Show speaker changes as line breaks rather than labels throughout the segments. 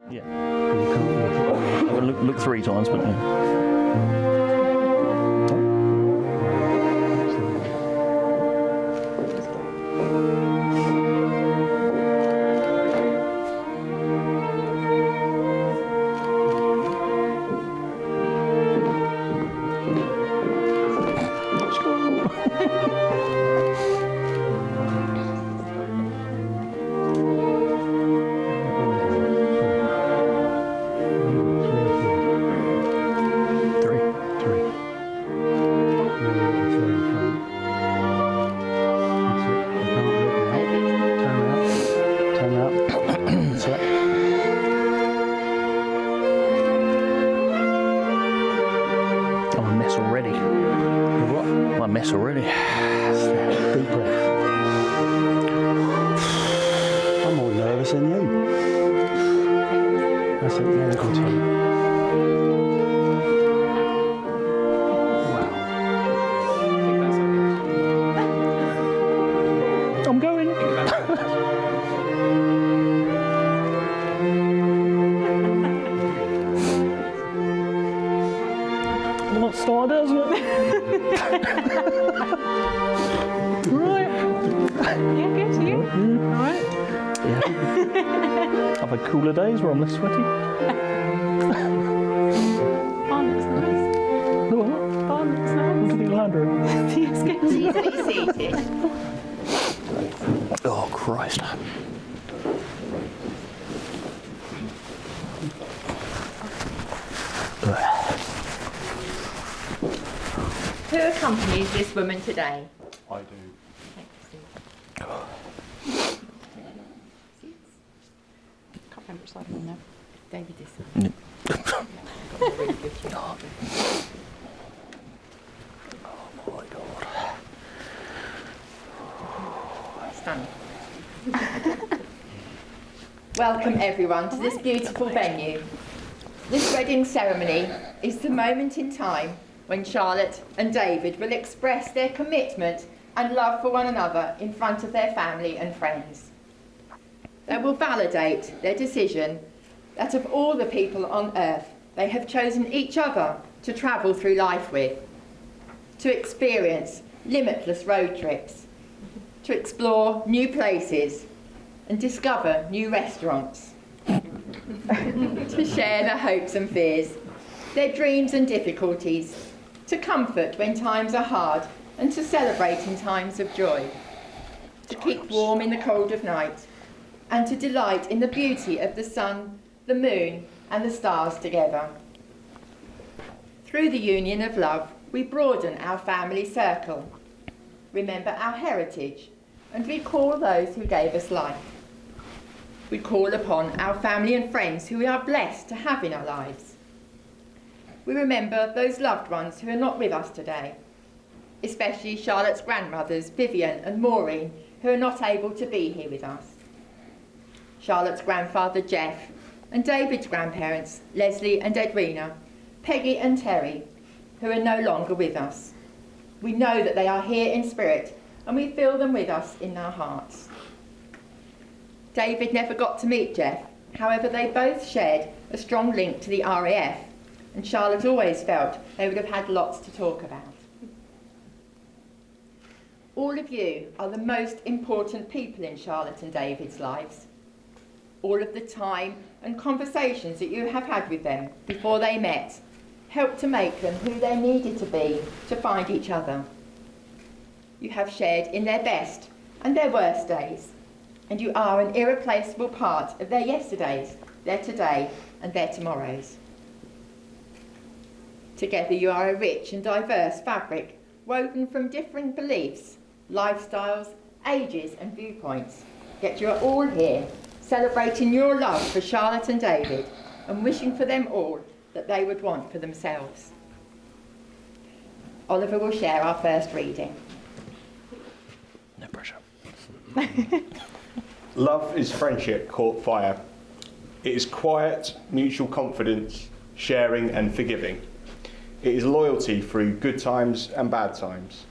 Yeah.
You can't
I would look 3 times, but yeah. Already.
Deep breath. I'm more nervous than you. That's it, yeah, good time. Wow.
I'm going. What started, isn't it? Right.
Yeah, good. You? All right.
Yeah. I've had cooler days where I'm less sweaty.
Barn looks nice.
What?
Barn looks
What do
nice.
you think, Landra?
Yes, good.
Easily seated.
Oh, Christ.
Who accompanies this woman today?
I do.
Can't remember which side I'm on now.
David is.
Oh, my God.
Stand. Welcome everyone to this beautiful venue. This wedding ceremony is the moment in time when Charlotte and David will express their commitment and love for one another in front of their family and friends. They will validate their decision that of all the people on earth, they have chosen each other to travel through life with, to experience limitless road trips, to explore new places and discover new restaurants, to share their hopes and fears, their dreams and difficulties, to comfort when times are hard and to celebrate in times of joy, to keep warm in the cold of night and to delight in the beauty of the sun, the moon and the stars together. Through the union of love, we broaden our family circle, remember our heritage and recall those who gave us life. We call upon our family and friends who we are blessed to have in our lives. We remember those loved ones who are not with us today, especially Charlotte's grandmothers, Vivian and Maureen, who are not able to be here with us. Charlotte's grandfather, Jeff, and David's grandparents, Leslie and Edwina, Peggy and Terry, who are no longer with us. We know that they are here in spirit, and we feel them with us in our hearts. David never got to meet Jeff, however they both shared a strong link to the RAF, and Charlotte always felt they would have had lots to talk about. All of you are the most important people in Charlotte and David's lives. All of the time and conversations that you have had with them before they met helped to make them who they needed to be to find each other. You have shared in their best and their worst days, and you are an irreplaceable part of their yesterdays, their today and their tomorrows. Together you are a rich and diverse fabric woven from different beliefs, lifestyles, ages and viewpoints, yet you are all here celebrating your love for Charlotte and David and wishing for them all that they would want for themselves. Oliver will share our first reading.
No pressure.
Love is friendship caught fire. It is quiet, mutual confidence, sharing and forgiving. It is loyalty through good times and bad times.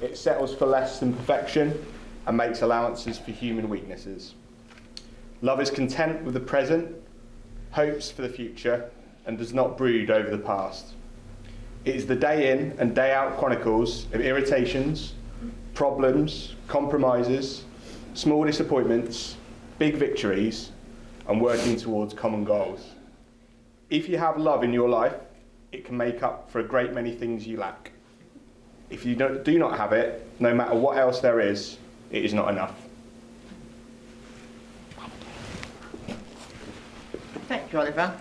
It settles for less than perfection and makes allowances for human weaknesses. Love is content with the present hopes for the future, and does not brood over the past. It is the day in and day out chronicles of irritations, problems, compromises, small disappointments, big victories, and working towards common goals. If you have love in your life, it can make up for a great many things you lack. If you do not have it, no matter what else there is, it is not enough.
Thank you, Oliver.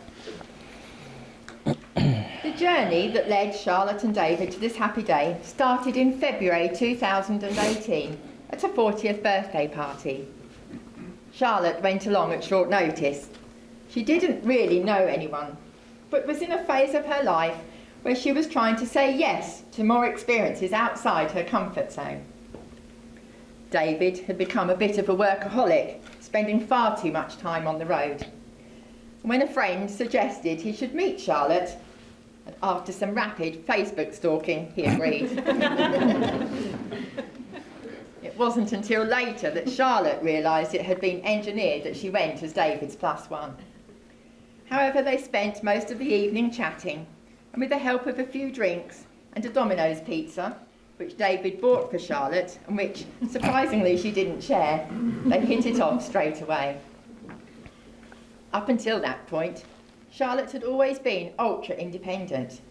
The journey that led Charlotte and David to this happy day started in February 2018 at a 40th birthday party. Charlotte went along at short notice. She didn't really know anyone, but was in a phase of her life where she was trying to say yes to more experiences outside her comfort zone. David had become a bit of a workaholic, spending far too much time on the road. When a friend suggested he should meet Charlotte, and after some rapid Facebook stalking, he agreed. It wasn't until later that Charlotte realised it had been engineered that she went as David's +1. However, they spent most of the evening chatting, and with the help of a few drinks and a Domino's pizza, which David bought for Charlotte, and which, surprisingly, she didn't share, they hit it off straight away. Up until that point, Charlotte had always been ultra-independent,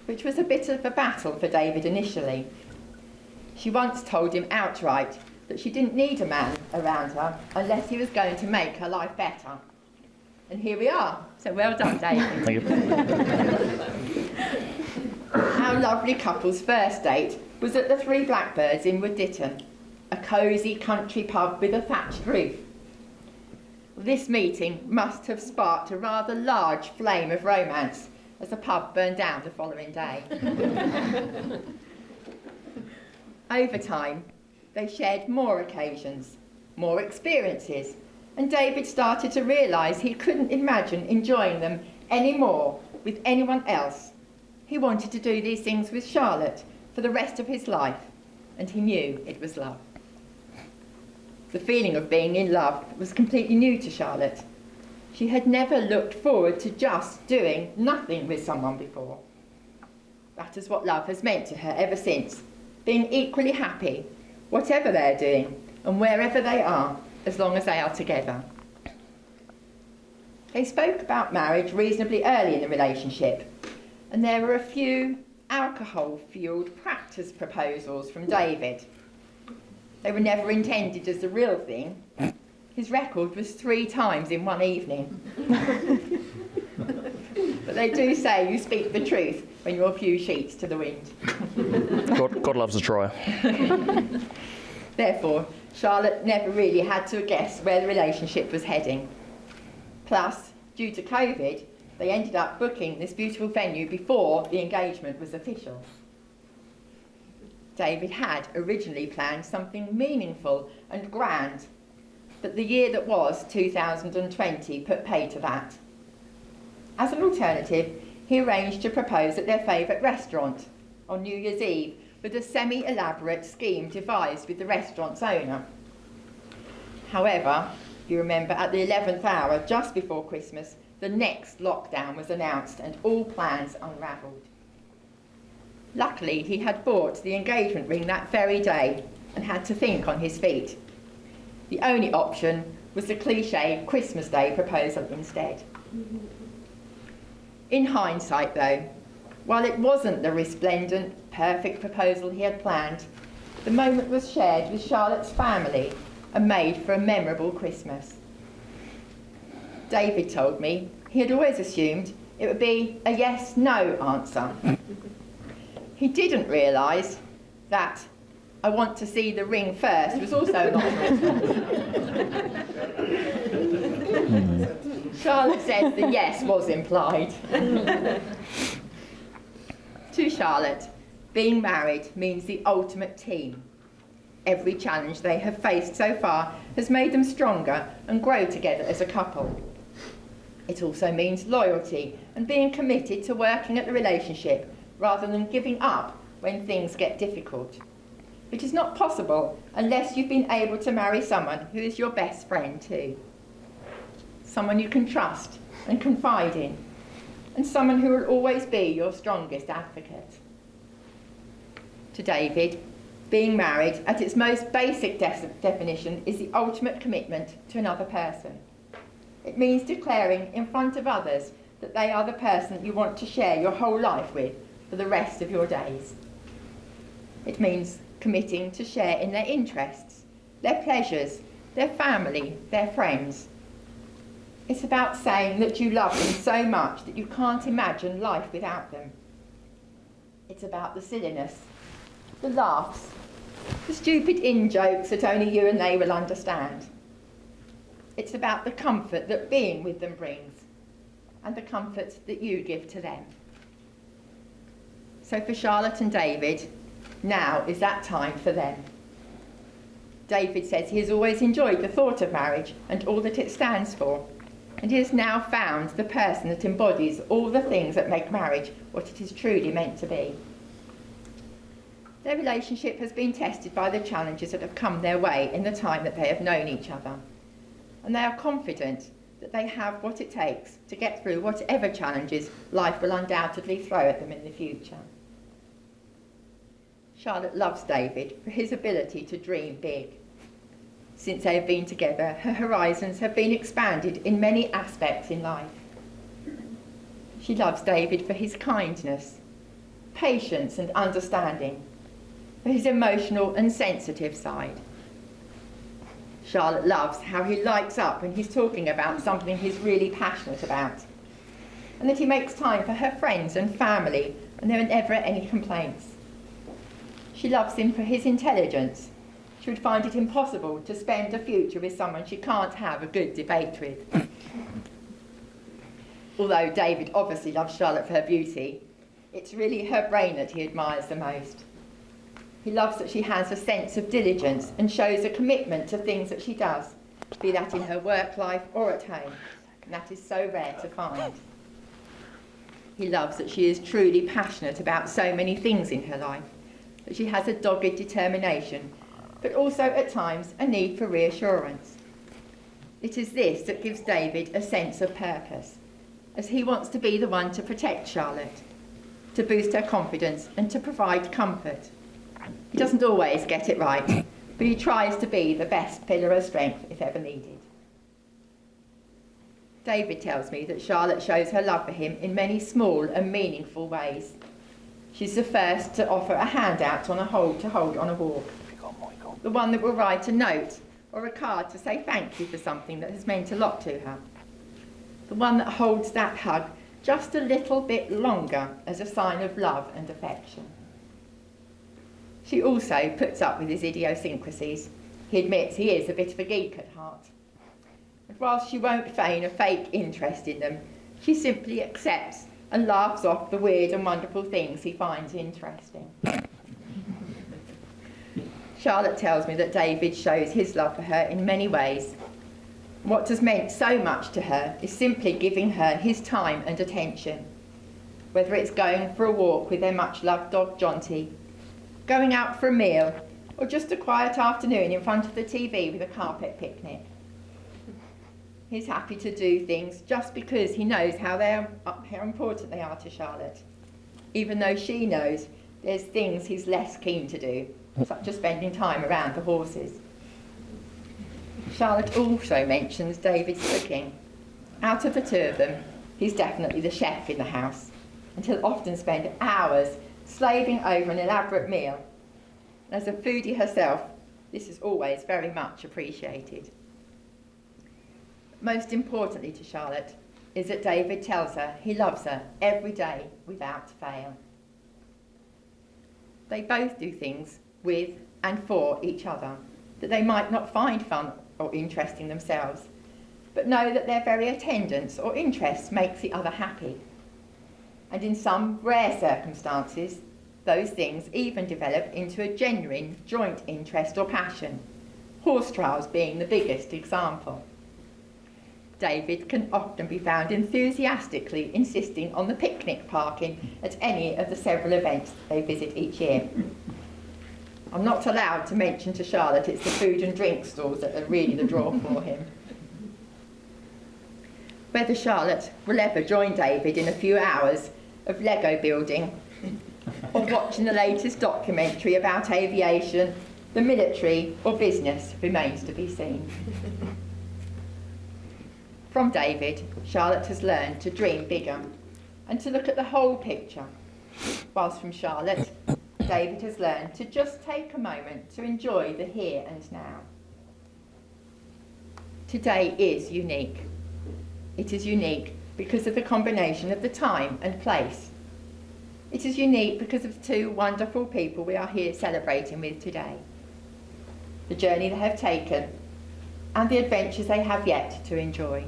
which was a bit of a battle for David initially. She once told him outright that she didn't need a man around her unless he was going to make her life better. And here we are, so well done, David.
Thank you.
Our lovely couple's first date was at the Three Blackbirds in Wood Ditton, a cosy country pub with a thatched roof. This meeting must have sparked a rather large flame of romance as the pub burned down the following day. Over time, they shared more occasions, more experiences, and David started to realise he couldn't imagine enjoying them any more with anyone else. He wanted to do these things with Charlotte for the rest of his life, and he knew it was love. The feeling of being in love was completely new to Charlotte. She had never looked forward to just doing nothing with someone before. That is what love has meant to her ever since, being equally happy, whatever they're doing and wherever they are, as long as they are together. They spoke about marriage reasonably early in the relationship, and there were a few alcohol-fueled practice proposals from David. They were never intended as the real thing. His record was 3 times in one evening. But they do say you speak the truth when you're a few sheets to the wind.
God loves a try.
Therefore, Charlotte never really had to guess where the relationship was heading. Plus, due to COVID, they ended up booking this beautiful venue before the engagement was official. David had originally planned something meaningful and grand, but the year that was 2020 put pay to that. As an alternative, he arranged to propose at their favourite restaurant on New Year's Eve with a semi-elaborate scheme devised with the restaurant's owner. However, you remember at the 11th hour, just before Christmas, the next lockdown was announced and all plans unravelled. Luckily, he had bought the engagement ring that very day and had to think on his feet. The only option was the cliché Christmas Day proposal instead. In hindsight, though, while it wasn't the resplendent, perfect proposal he had planned, the moment was shared with Charlotte's family and made for a memorable Christmas. David told me he had always assumed it would be a yes-no answer. He didn't realise that "I want to see the ring first" was also an option. Charlotte said the yes was implied. To Charlotte, being married means the ultimate team. Every challenge they have faced so far has made them stronger and grow together as a couple. It also means loyalty and being committed to working at the relationship rather than giving up when things get difficult. Which is not possible unless you've been able to marry someone who is your best friend too. Someone you can trust and confide in, and someone who will always be your strongest advocate. To David, being married, at its most basic definition, is the ultimate commitment to another person. It means declaring in front of others that they are the person that you want to share your whole life with for the rest of your days. It means committing to share in their interests, their pleasures, their family, their friends. It's about saying that you love them so much that you can't imagine life without them. It's about the silliness, the laughs, the stupid in-jokes that only you and they will understand. It's about the comfort that being with them brings, and the comfort that you give to them. So for Charlotte and David, now is that time for them. David says he has always enjoyed the thought of marriage and all that it stands for, and he has now found the person that embodies all the things that make marriage what it is truly meant to be. Their relationship has been tested by the challenges that have come their way in the time that they have known each other, and they are confident that they have what it takes to get through whatever challenges life will undoubtedly throw at them in the future. Charlotte loves David for his ability to dream big. Since they have been together, her horizons have been expanded in many aspects in life. She loves David for his kindness, patience and understanding, for his emotional and sensitive side. Charlotte loves how he lights up when he's talking about something he's really passionate about, and that he makes time for her friends and family and there are never any complaints. She loves him for his intelligence. She would find it impossible to spend a future with someone she can't have a good debate with. Although David obviously loves Charlotte for her beauty, it's really her brain that he admires the most. He loves that she has a sense of diligence and shows a commitment to things that she does, be that in her work life or at home, and that is so rare to find. He loves that she is truly passionate about so many things in her life, that she has a dogged determination, but also at times a need for reassurance. It is this that gives David a sense of purpose, as he wants to be the one to protect Charlotte, to boost her confidence and to provide comfort. He doesn't always get it right, but he tries to be the best pillar of strength if ever needed. David tells me that Charlotte shows her love for him in many small and meaningful ways. She's the first to offer a handout on a hold to hold on a walk. The one that will write a note or a card to say thank you for something that has meant a lot to her. The one that holds that hug just a little bit longer as a sign of love and affection. She also puts up with his idiosyncrasies. He admits he is a bit of a geek at heart. And whilst she won't feign a fake interest in them, she simply accepts and laughs off the weird and wonderful things he finds interesting. Charlotte tells me that David shows his love for her in many ways. What has meant so much to her is simply giving her his time and attention, whether it's going for a walk with their much-loved dog Jonty, going out for a meal, or just a quiet afternoon in front of the TV with a carpet picnic. He's happy to do things just because he knows how important they are to Charlotte, even though she knows there's things he's less keen to do, such as spending time around the horses. Charlotte also mentions David's cooking. Out of the two of them, he's definitely the chef in the house, and he'll often spend hours slaving over an elaborate meal. As a foodie herself, this is always very much appreciated. Most importantly to Charlotte is that David tells her he loves her every day without fail. They both do things with and for each other that they might not find fun or interesting themselves, but know that their very attendance or interest makes the other happy. And in some rare circumstances, those things even develop into a genuine joint interest or passion, horse trials being the biggest example. David can often be found enthusiastically insisting on the picnic parking at any of the several events they visit each year. I'm not allowed to mention to Charlotte it's the food and drink stalls that are really the draw for him. whether Charlotte will ever join David in a few hours of Lego building or watching the latest documentary about aviation, the military or business remains to be seen. From David, Charlotte has learned to dream bigger and to look at the whole picture, whilst from Charlotte, David has learned to just take a moment to enjoy the here and now. Today is unique. It is unique because of the combination of the time and place. It is unique because of the two wonderful people we are here celebrating with today. The journey they have taken and the adventures they have yet to enjoy.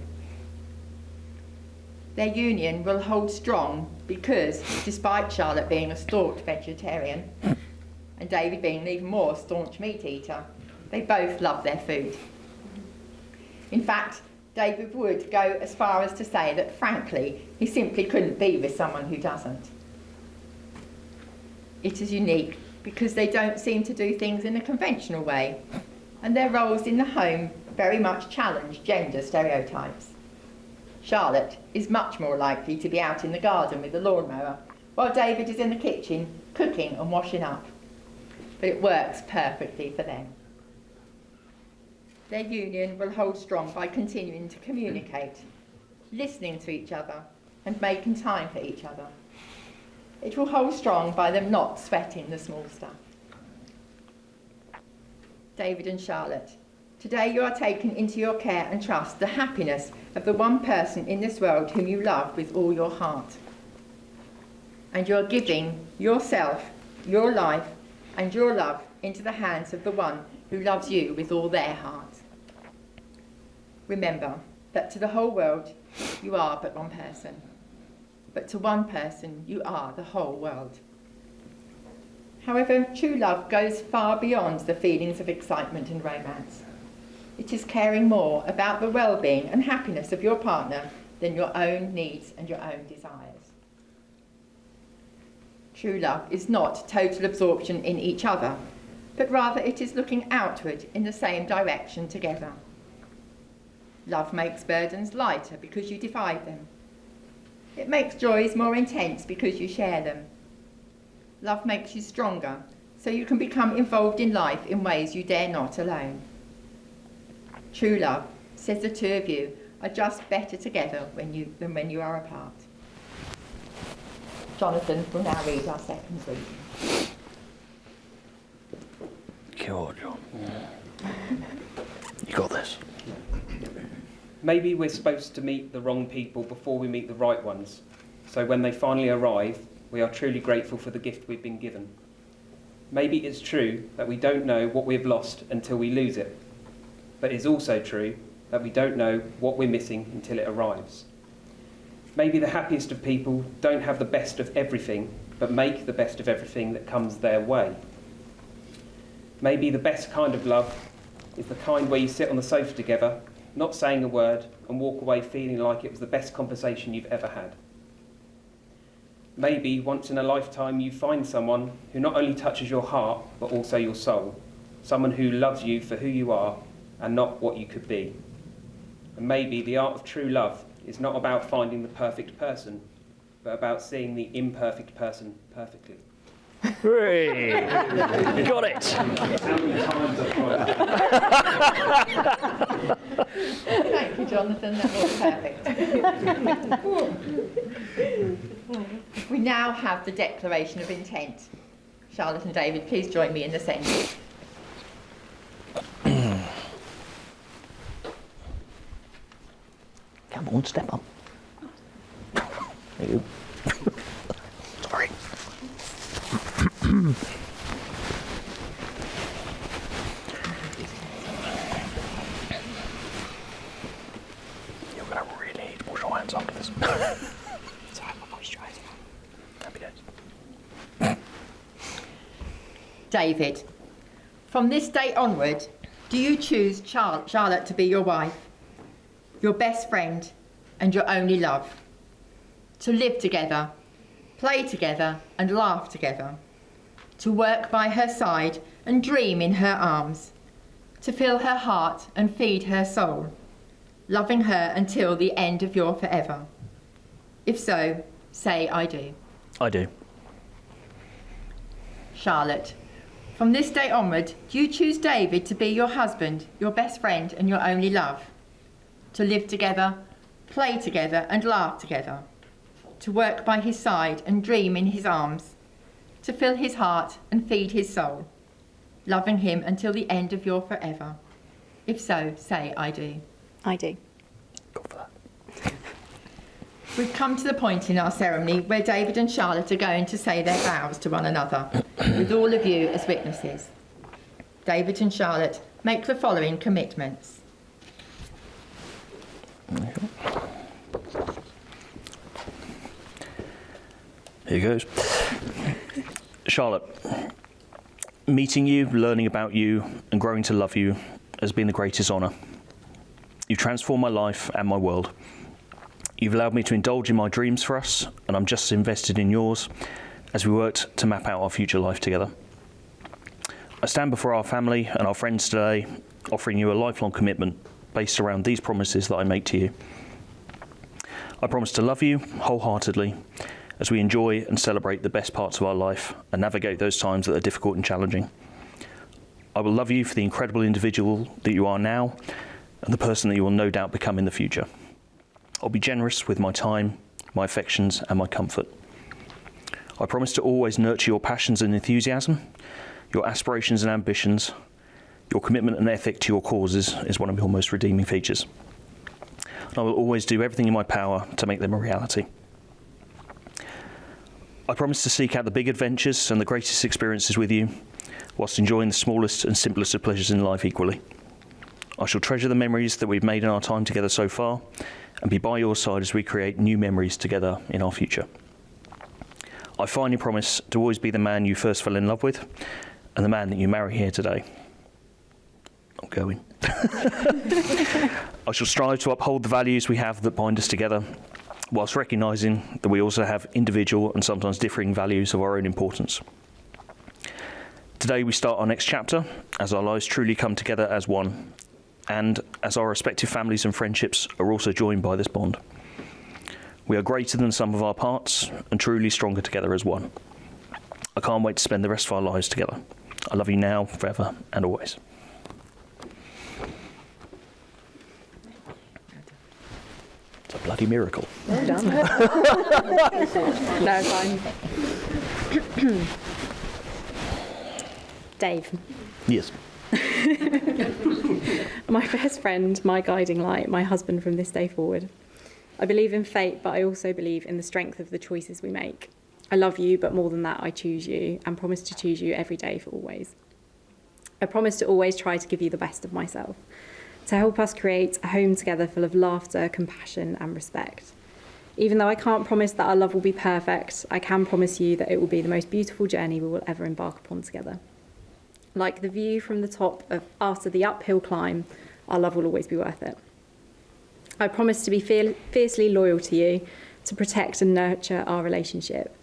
Their union will hold strong because, despite Charlotte being a staunch vegetarian and David being an even more staunch meat eater, they both love their food. In fact, David would go as far as to say that, frankly, he simply couldn't be with someone who doesn't. It is unique because they don't seem to do things in a conventional way, and their roles in the home very much challenge gender stereotypes. Charlotte is much more likely to be out in the garden with the lawnmower, while David is in the kitchen cooking and washing up. But it works perfectly for them. Their union will hold strong by continuing to communicate, listening to each other and making time for each other. It will hold strong by them not sweating the small stuff. David and Charlotte, today you are taking into your care and trust the happiness of the one person in this world whom you love with all your heart. And you are giving yourself, your life and your love into the hands of the one who loves you with all their heart. Remember that to the whole world you are but one person, but to one person you are the whole world. However, true love goes far beyond the feelings of excitement and romance. It is caring more about the well-being and happiness of your partner than your own needs and your own desires. True love is not total absorption in each other, but rather it is looking outward in the same direction together. Love makes burdens lighter because you divide them. It makes joys more intense because you share them. Love makes you stronger, so you can become involved in life in ways you dare not alone. True love says the two of you are just better together than when you are apart. Jonathan will now read our second reading.
Cool, John. You got this.
Maybe we're supposed to meet the wrong people before we meet the right ones, so when they finally arrive, we are truly grateful for the gift we've been given. Maybe it's true that we don't know what we've lost until we lose it, but it's also true that we don't know what we're missing until it arrives. Maybe the happiest of people don't have the best of everything, but make the best of everything that comes their way. Maybe the best kind of love is the kind where you sit on the sofa together, not saying a word, and walk away feeling like it was the best conversation you've ever had. Maybe once in a lifetime you find someone who not only touches your heart, but also your soul. Someone who loves you for who you are and not what you could be. And maybe the art of true love is not about finding the perfect person, but about seeing the imperfect person perfectly.
Hooray! You got it!
How many times I've tried.
Thank you, Jonathan, that was perfect. We now have the declaration of intent. Charlotte and David, please join me in the centre.
Come on, step up. There you go. Sorry. You're gonna really wash your hands after this. Sorry, my moisturiser. Happy days.
David, from this day onward, do you choose Charlotte to be your wife, your best friend, and your only love? To live together, play together, and laugh together. To work by her side and dream in her arms. To fill her heart and feed her soul. loving her until the end of your forever? If so, say I do.
I do.
Charlotte, from this day onward, do you choose David to be your husband, your best friend and your only love? To live together, play together and laugh together? To work by his side and dream in his arms? To fill his heart and feed his soul? Loving him until the end of your forever? If so, say I do.
I do.
Go for that.
We've come to the point in our ceremony where David and Charlotte are going to say their vows to one another, with all of you as witnesses. David and Charlotte make the following commitments.
Here goes. Charlotte, meeting you, learning about you, and growing to love you has been the greatest honour. You've transformed my life and my world. You've allowed me to indulge in my dreams for us, and I'm just as invested in yours as we worked to map out our future life together. I stand before our family and our friends today, offering you a lifelong commitment based around these promises that I make to you. I promise to love you wholeheartedly as we enjoy and celebrate the best parts of our life and navigate those times that are difficult and challenging. I will love you for the incredible individual that you are now and the person that you will no doubt become in the future. I'll be generous with my time, my affections and my comfort. I promise to always nurture your passions and enthusiasm, your aspirations and ambitions. Your commitment and ethic to your causes is one of your most redeeming features. And I will always do everything in my power to make them a reality. I promise to seek out the big adventures and the greatest experiences with you, whilst enjoying the smallest and simplest of pleasures in life equally. I shall treasure the memories that we've made in our time together so far, and be by your side as we create new memories together in our future. I finally promise to always be the man you first fell in love with, and the man that you marry here today. I'm going. I shall strive to uphold the values we have that bind us together, whilst recognising that we also have individual and sometimes differing values of our own importance. Today we start our next chapter as our lives truly come together as one, and as our respective families and friendships are also joined by this bond. We are greater than the sum of our parts and truly stronger together as one. I can't wait to spend the rest of our lives together. I love you now, forever and always. It's a bloody miracle.
Well done. No, fine. Dave.
Yes.
My best friend, my guiding light, my husband from this day forward. I believe in fate, but I also believe in the strength of the choices we make. I love you, but more than that, I choose you and promise to choose you every day for always. I promise to always try to give you the best of myself, to help us create a home together full of laughter, compassion and respect. Even though I can't promise that our love will be perfect, I can promise you that it will be the most beautiful journey we will ever embark upon together. Like the view from the top of after the uphill climb, our love will always be worth it. I promise to be fiercely loyal to you, to protect and nurture our relationship.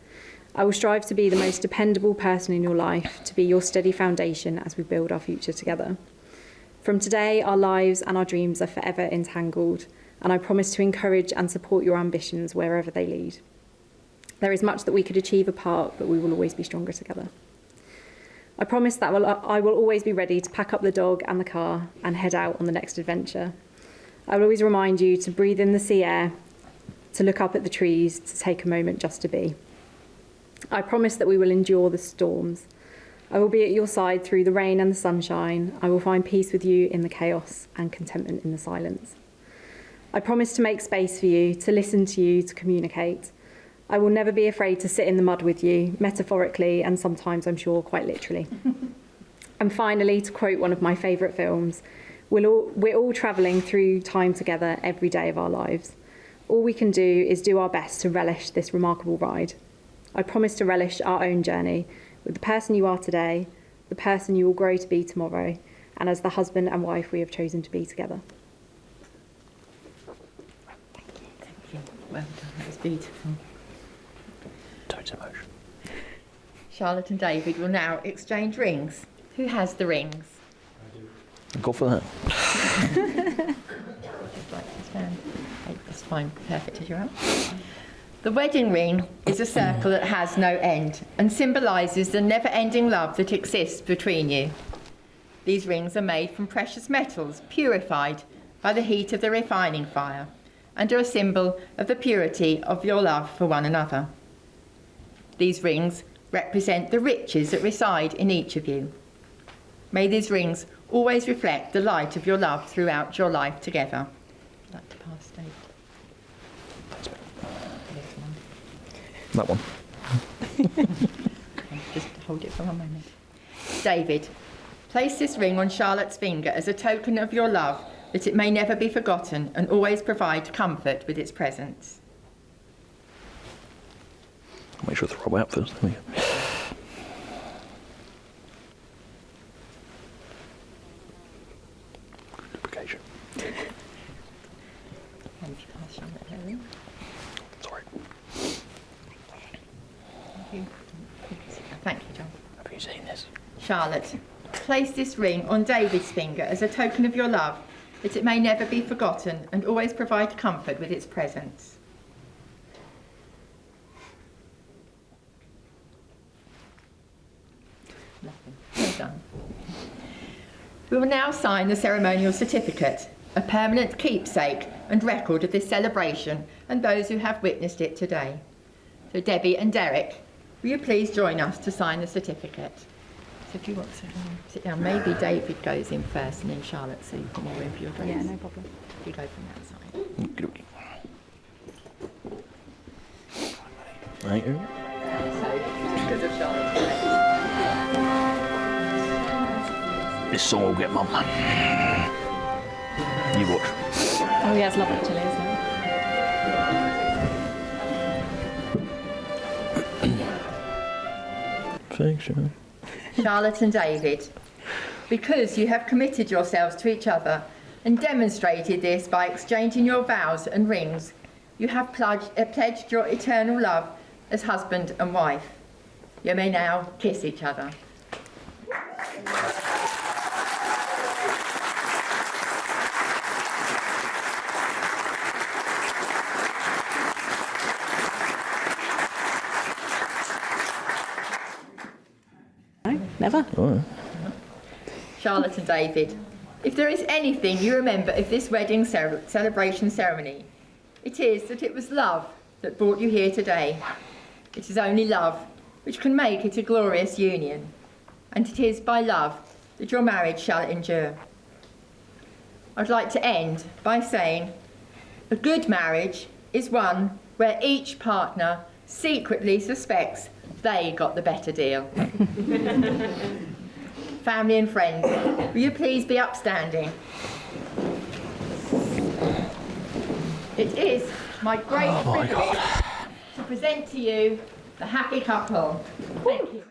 I will strive to be the most dependable person in your life, to be your steady foundation as we build our future together. From today, our lives and our dreams are forever entangled, and I promise to encourage and support your ambitions wherever they lead. There is much that we could achieve apart, but we will always be stronger together. I promise that I will always be ready to pack up the dog and the car and head out on the next adventure. I will always remind you to breathe in the sea air, to look up at the trees, to take a moment just to be. I promise that we will endure the storms. I will be at your side through the rain and the sunshine. I will find peace with you in the chaos and contentment in the silence. I promise to make space for you, to listen to you, to communicate. I will never be afraid to sit in the mud with you, metaphorically and sometimes, I'm sure, quite literally. And finally, to quote one of my favourite films, we're all travelling through time together every day of our lives. All we can do is do our best to relish this remarkable ride. I promise to relish our own journey with the person you are today, the person you will grow to be tomorrow, and as the husband and wife we have chosen to be together.
Thank you. Well done. That was beautiful.
Totes emotion.
Charlotte and David will now exchange rings. Who has the rings?
Go for that.
Just like to stand. Okay, that's fine, perfect as you're up. The wedding ring is a circle that has no end and symbolises the never-ending love that exists between you. These rings are made from precious metals, purified by the heat of the refining fire, and are a symbol of the purity of your love for one another. These rings represent the riches that reside in each of you. May these rings always reflect the light of your love throughout your life together. I'd like to pass David.
That one.
Okay, just hold it for one moment. David, place this ring on Charlotte's finger as a token of your love, that it may never be forgotten and always provide comfort with its presence.
Make sure it's the right way up first. There we go. Duplication.
And if you pass Charlotte her ring.
Sorry.
Thank you, John.
Have you seen this?
Charlotte, place this ring on David's finger as a token of your love, that it may never be forgotten and always provide comfort with its presence. Lovely. Well done. We will now sign the ceremonial certificate, a permanent keepsake and record of this celebration and those who have witnessed it today. So Debbie and Derek, will you please join us to sign the certificate? So if you want to sit down, maybe David goes in first and then Charlotte, so you can all in for your dress.
Yeah, no problem.
If you go from that side.
Okey-dokey. Thank you.
So, because of Charlotte's dress.
This song will get mum. You watch.
Oh yeah, it's lovely actually, isn't it?
Thanks, Sharon.
Charlotte and David, because you have committed yourselves to each other and demonstrated this by exchanging your vows and rings, you have pledged your eternal love as husband and wife. You may now kiss each other.
No, never.
Oh,
Charlotte and David, if there is anything you remember of this wedding celebration ceremony, it is that it was love that brought you here today. It is only love which can make it a glorious union, and it is by love that your marriage shall endure. I'd like to end by saying a good marriage is one where each partner secretly suspects they got the better deal. Family and friends, will you please be upstanding? It is my great privilege to present to you the happy couple. Thank you.